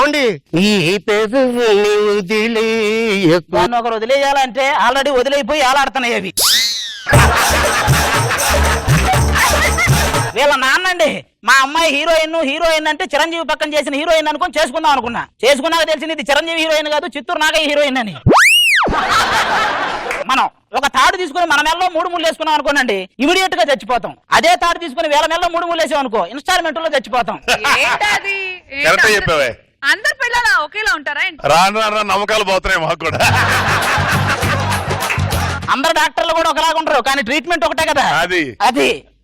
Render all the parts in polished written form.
ఏమండి నీ పెదవుని వదిలేయకు. దాన్ని ఒకరు వదిలేయాలంటే ఆల్రెడీ వదిలేయిపోయి ఆలాడుతున్నాయి అవి. వీళ్ళ నాన్నండి మా అమ్మాయి హీరోయిన్ అంటే చిరంజీవి పక్కన చేసిన హీరోయిన్ అనుకుని చేసుకుందాం అనుకున్నా. చేసుకున్నాక తెలిసింది ఇది చిరంజీవి హీరోయిన్ కాదు, చిత్తూరు నాగయ్య హీరోయిన్ అని. మనం ఒక తాడు తీసుకుని మన మెల్లో 3 ముళ్ళు వేసుకున్నాం అనుకోనండి, ఇమీడియట్ గా చచ్చిపోతాం. అదే తాడు తీసుకుని వేల మెల్లో 3 ముళ్ళు వేసాం అనుకో, ఇన్స్టాల్మెంట్ లో చచ్చిపోతాం. అందరు పిల్లలు ఒకేలా ఉంటారా? రాను రాను నమ్మకాలు పోతున్నాయి మాకు కూడా. అందరు డాక్టర్లు కూడా ఒకలాగా ఉంటారు, కానీ ట్రీట్మెంట్ ఒకటే కదా. అది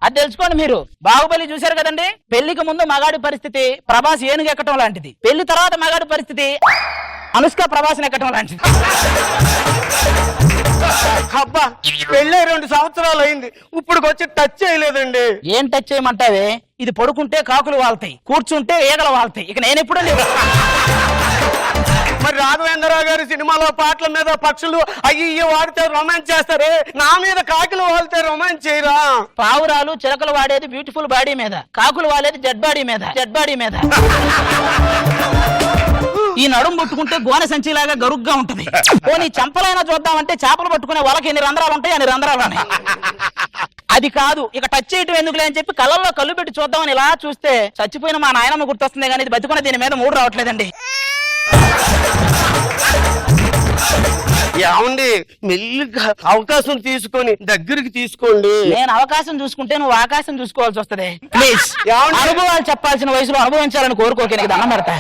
అది తెలుసుకోండి మీరు. బాహుబలి చూశారు కదండి, పెళ్లికి ముందు మగాడి పరిస్థితి ప్రభాస్ ఏనుగు ఎక్కటం లాంటిది, పెళ్లి తర్వాత మగాడి పరిస్థితి అనుష్క ప్రభాస్ ఎక్కటం లాంటిది. అబ్బా పెళ్ళే 2 సంవత్సరాలు అయింది, ఇప్పుడు వచ్చి టచ్ చేయలేదండి. ఏం టచ్ చేయమంటావే? ఇది పడుకుంటే కాకులు వాళ్తాయి, కూర్చుంటే ఈగలు వాళ్తాయి. ఇక నేను ఎప్పుడూ లేవు. మరి రాఘవేంద్రరావు గారి సినిమాలో పాటల మీద పక్షులు అయ్యి వాడితే రొమాన్స్ చేస్తారే, నా మీద కాకులు వాడితే రొమాన్స్ చేయరా? పావురాలు చిలకలు వాడేది బ్యూటిఫుల్ బాడీ మీద, కాకులు వాడేది డెడ్ బాడీ మీద. ఈ నడుము పట్టుకుంటే గోనె సంచిలాగా గరుగ్గా ఉంటది. పోనీ చంపలైనా చూద్దామంటే చేపలు పట్టుకునే వాళ్ళకి ఎన్ని రంధ్రాలు ఉంటాయి అన్ని రంధ్రాలు ఉన్నాయి. అది కాదు, ఇక టచ్ చేయటం ఎందుకులే అని చెప్పి కళ్ళల్లో కళ్ళు పెట్టి చూద్దామని ఇలా చూస్తే చచ్చిపోయిన మా నాయనమ్మ గుర్తొస్తుంది, కానీ ఇది బతుకున్న దీని మీద 3 రావట్లేదండి. ఏమండి మెల్లిగా అవకాశం తీసుకొని దగ్గరికి తీసుకోండి. నేను అవకాశం చూసుకుంటే నువ్వు ఆకాశం చూసుకోవాల్సి వస్తుంది. ప్లీజ్ అనుభవాలు చెప్పాల్సిన వయసులో అనుభవించాలని కోరుకోకే, నీకు దండం పెడతా.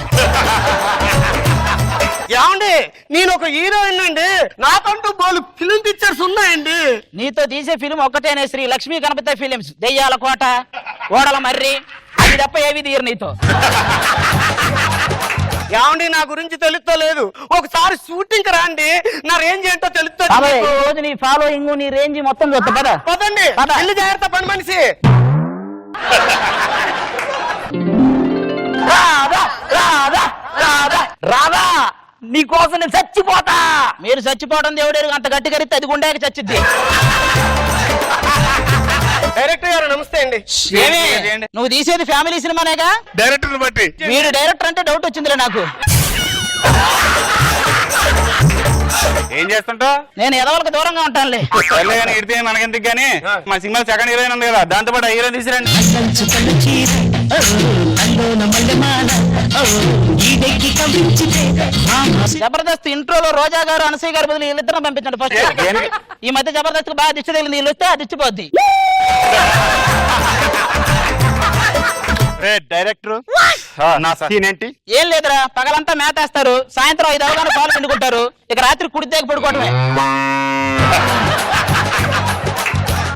ఏమండి నేను ఒక హీరోయిన్ అండి, నాకంటూ బోలు ఫిల్మ్ పిక్చర్స్ ఉన్నాయండి. నీతో తీసే ఫిల్మ్ ఒక్కటేనే, శ్రీ లక్ష్మీ గణపతి ఫిలిమ్స్. దెయ్యాల కోట, ఓడల మర్రి, అది తప్ప ఏవి తీయరు నీతో. ఏమండి నా గురించి తెలుస్తలేదు, ఒకసారి షూటింగ్ రండి, నా రేంజ్ ఏంటో తెలుస్తుంది. రోజు నీ ఫాలోయింగ్ నీ రేంజ్ మొత్తం చూస్తా. పద పదండి, ఇల్లు జాగ్రత్త పని మనిషి. రాదా నీకోసం నేను చచ్చిపోతా. మీరు చచ్చిపోవడం దేవుడేరు, అంత గట్టి కరిస్తే అది గుండెకి చచ్చిద్ది. డైరెక్టర్ గారు నమస్తే అండి. నువ్వు తీసేది ఫ్యామిలీ సినిమానేగా? డైరెక్టర్ బట్టి వీడు డైరెక్టర్ అంటే డౌట్ వచ్చిందిలే నాకు. ఏం చేస్తుంటావు? నేను ఎదవలకు దూరంగా ఉంటానులే. కానీ ఇడితే మనకెందుకు గానీ మా సినిమా సెకండ్ హీరోయిన్ ఉంది కదా, దాంతో పాటు హీరోయిన్ తీసిరండి. జబర్దస్త్ ఇంట్రోలో రోజా గారు అనసూయ గారి బదులు వీళ్ళిద్దరం పంపించండి ఫస్ట్. ఈ మధ్య జబర్దస్త్ బాగా దిష్టి తగిలింది, వీళ్ళు వస్తే అది ఇచ్చిపోద్ది. డైరెక్టర్ ఏంటి? ఏం లేదురా, పగలంతా మేతేస్తారు, సాయంత్రం 5 అవగానే పాలు పిండుకుంటారు, ఇక రాత్రి కుడితేకి పడుకోవటమే.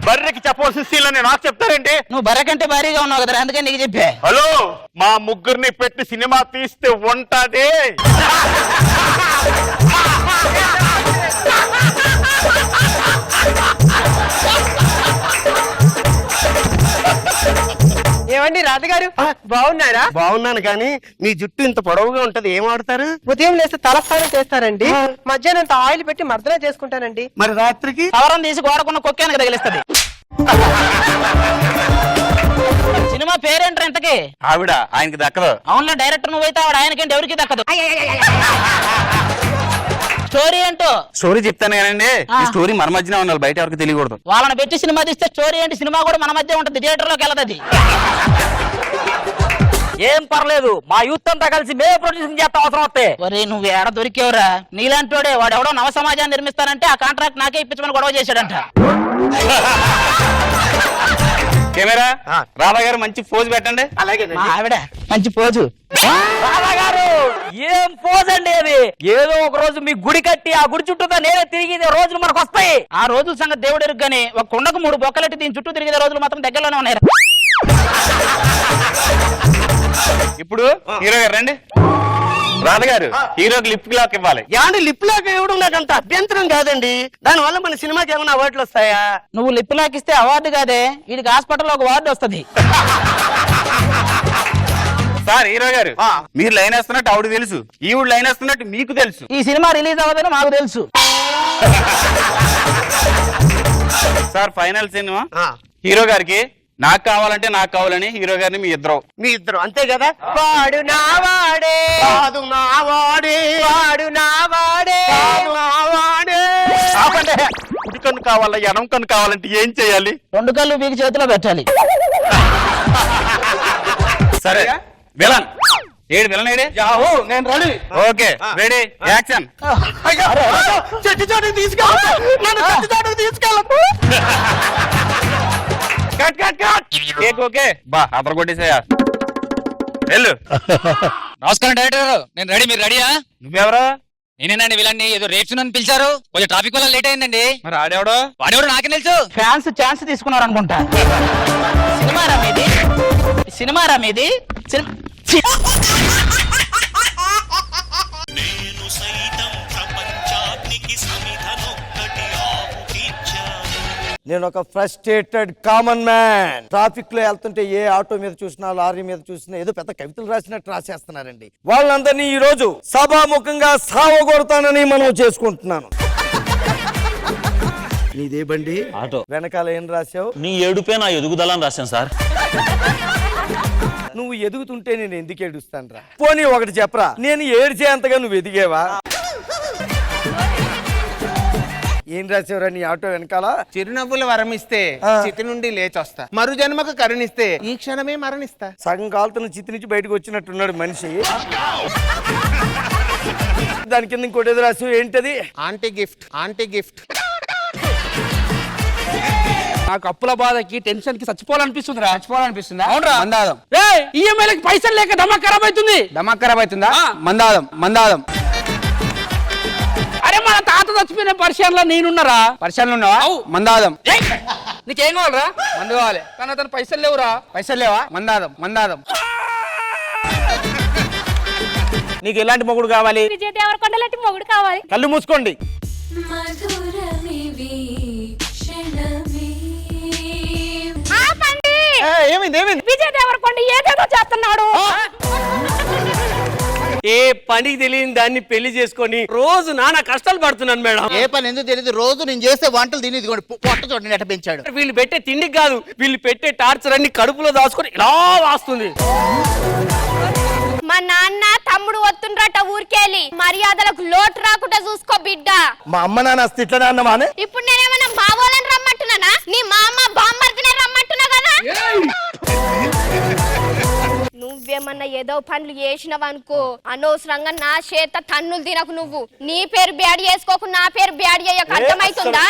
బర్రెకి చెప్పవలసిన సీన్లని నాకు చెప్తారేంటి? నువ్వు బర్రె కంటే భారీగా ఉన్నావు కదరా, అందుకే నీకు చెప్పా. హలో, మా ముగ్గురిని పెట్టి సినిమా తీస్తే ఉంటది. ఏమండి రాజుగారు బాగున్నారా? బాగున్నాను, కానీ మీ జుట్టు ఇంత పొడవుగా ఉంటది, ఏం వాడతారు? ఉదయం లేస్తే తలస్నానం చేస్తానండి, మధ్యాహ్నం అంత ఆయిల్ పెట్టి మర్దన చేసుకుంటానండి. మరి రాత్రికి సవరం తీసి గోడకున్న కొక్కానికి తగిలిస్తుంది. సినిమా పేరేంటారు ఇంతకి? ఆవిడ ఆయనకి దక్కదు. అవునులే, డైరెక్టర్ నువ్వైతే ఆవిడ ఆయనకేంటి ఎవరికి దక్కదు. స్టోరీ ఏంటో స్టోరీ చెప్తాను కానండి, ఈ స్టోరీ మన మధ్యనే ఉండాలి, బయట ఎవరికి తెలియకూడదు. వాళ్ళని పెట్టి సినిమా తీస్తే స్టోరీ ఏంటి? సినిమా కూడా మన మధ్య ఉంటుంది, థియేటర్ లోకి వెళ్ళదు అది. ఏం పర్లేదు, మా యూత్ అంతా కలిసి మేమే ప్రొడ్యూసింగ్ చేస్తాం అవసరం వస్తే. ఒరే నువ్వు ఏడ దొరికేవరా? నీలాంటోడే వాడు ఎవడో నవ సమాజాన్ని నిర్మిస్తానంటే ఆ కాంట్రాక్ట్ నాకే ఇప్పించమని గొడవ చేశాడంట. కెమెరా రాధా గారు మంచి పోజ్ పెట్టండి. అలాగే మా ఆవిడ మంచి పోజు. గారు ఏం పోజ్ అండి అది? ఏదో ఒక రోజు మీ గుడి కట్టి ఆ గుడి చుట్టూ నేనే తిరిగి రోజులు మనకు వస్తాయి. ఆ రోజుల సంగతి దేవుడు ఎరుగు, కానీ ఒక కుండకు 3 బొక్కలెట్టి దీని చుట్టూ తిరిగే రోజులు మాత్రం దగ్గరలోనే ఉన్నాయి. ఇప్పుడు హీరో గారు రండి. రాధగారు హీరోకి లిప్ లాక్ ఇవ్వాలి. ఏమండి లిప్ లాక్ ఇవ్వడం నాకు అంత అభ్యంతరం కాదండి, దానివల్ల మన సినిమాకి ఏమైనా అవార్డులు వస్తాయా? నువ్వు లిప్ లాక్ ఇస్తే అవార్డు కాదే, వీడికి హాస్పిటల్లో ఒక వార్డు వస్తుంది. సార్ హీరో గారు మీరు లైన్ వేస్తున్నట్టు ఆవిడ తెలుసు, ఈవిడ లైన్ వేస్తున్నట్టు మీకు తెలుసు. ఈ సినిమా రిలీజ్ అవ్వదని మాకు తెలుసు. సార్ ఫైనల్ సినిమా హీరో గారికి నాకు కావాలంటే నాకు కావాలని హీరో గారిని మీ ఇద్దరు. మీ ఇద్దరు అంతే కదా? వాడు నా వాడే, కాదు నా వాడే, వాడు నా వాడే. కాదు నా వాడే. ఆపండి. కుడి కన్ను కావాలా ఎడం కన్ను కావాలంటే ఏం చేయాలి? 2 కళ్ళు మీకు చేతిలో పెట్టాలి. సరే విలన్ ఏడు విలన్ ఏడే? యాహూ, నేను రెడీ. Okay ready action. అయ్యో, అయ్యో, చెట్టు చోటుకి తీసుకెళ్ళకు, నన్ను చెట్టు చోటుకి తీసుకెళ్ళకు. Cut cut cut. Cake okay బా అదర కొట్టేసాయా వెళ్ళు. నమస్కారం డైరెక్టర్ గారు, నేను రెడీ, మీరు రెడీయా? నువ్వెవరా? నేనేనండి వీళ్ళని ఏదో రేప్స్ అని పిలిచారు, కొంచెం ట్రాఫిక్ వల్ల లేట్ అయిందండి. మరి ఆడేవడో? వాడెవడు నాకే తెలుసు. ఫ్యాన్స్ ఛాన్స్ తీసుకున్నారు అనుకుంటా. సినిమారా మీది? సినిమారా మీది? నేను ఒక ఫ్రస్ట్రేటెడ్ కామన్ మ్యాన్. ట్రాఫిక్ లో వెళ్తుంటే ఏ ఆటో మీద చూసినా లారీ మీద చూసినా ఏదో పెద్ద కవితలు రాసినట్టు రాసేస్తున్నారండి. వాళ్ళందరినీ ఈ రోజు సభాముఖంగా సావగొడతానని మనం చేసుకుంటున్నాను. నీదే బండి? ఆటో. వెనకాల ఏం రాసావు? నీ ఏడుపే నా ఎదుగుదలని రాశాను సార్. నువ్వు ఎదుగుతుంటే నేను ఎందుకు ఏడుస్తాను రా? పోనీ ఒకటి చెప్పరా, నేను ఏడ్చేంతగా నువ్వు ఎదిగేవా? ఏం రాసేవరా నీ ఆటో వెనకాల? చిరునవ్వులు వరమిస్తే చితి నుండి లేచొస్తా, మరు జన్మకు కరుణిస్తే ఈ క్షణమే మరణిస్తా. సగం కాలుతున్న చిత్తి నుంచి బయటకు వచ్చినట్టున్నాడు మనిషి. దాని కింద ఇంకోటి ఏదో రాసావు, ఏంటది? Aunty gift, aunty gift. నాకు అప్పుల బాధకి టెన్షన్ కి చచ్చిపోవాలనిపిస్తుందిరా. చచ్చిపోవాలనిపిస్తుందా? అవునరా? మందాదం. ఈఎంఐలకి పైసలు లేక దమా ఖరాబ్ అవుతుంది. దమా ఖరాబ్ అవుతుందా? మందాదం, మందాదం. అరే మన తాత చచ్చిపోయిన పరిచయంలో నేనున్నారా? పరిశీలన ఉన్నావా? మందాదం. నీకేం కావాలరా? మందు కావాలి. కానీ అతను పైసలు లేవురా. పైసలు లేవా? మందాదం, మందాదం. నీకు ఎలాంటి మొగుడు కావాలి? విజయ్ దేవరకొండ లాంటి మొగుడు కావాలి. కళ్ళు మూసుకోండి. ఏమైంది ఏమైంది? విజయ్ దేవరకొండ ఏదేదో చేస్తున్నాడు. ఏ పనికి తెలియని దాన్ని పెళ్లి చేసుకొని రోజు నానా కష్టాలు పడుతున్నాను మేడం. ఏ పని ఎందుకు తెలియదు, రోజు నేను చేస్తే వంటలు తిని పొట్ట చూడండి ఎట్ట పెంచాడు. వీళ్ళు పెట్టే తిండికి కాదు, వీళ్ళు పెట్టే టార్చర్ అన్ని కడుపులో దాచుకొని ఇలా వాస్తుంది. మా నాన్న తమ్ముడు వస్తుండ్రట ఊరికెళ్ళి, మర్యాదలకు లోటు రాకుండా చూసుకో బిడ్డ. మా అమ్మ నాన్న అస్తి ఇట్లనే అన్నమానే. ఇప్పుడు నేనేమన్నా బావోలని రమ్మంటున్నానా? నీ మా అమ్మ బామ్మర్దినే రమ్మంటున్నా కదా. నువ్వేమన్నా ఏదో పనులు చేసినవనుకో, అనవసరంగా నా చేత తన్నులు తినకు. నువ్వు నీ పేరు బ్యాడ్ చేసుకోకు, నా పేరు బ్యాడ్ అయ్యాక అర్థమవుతుందా?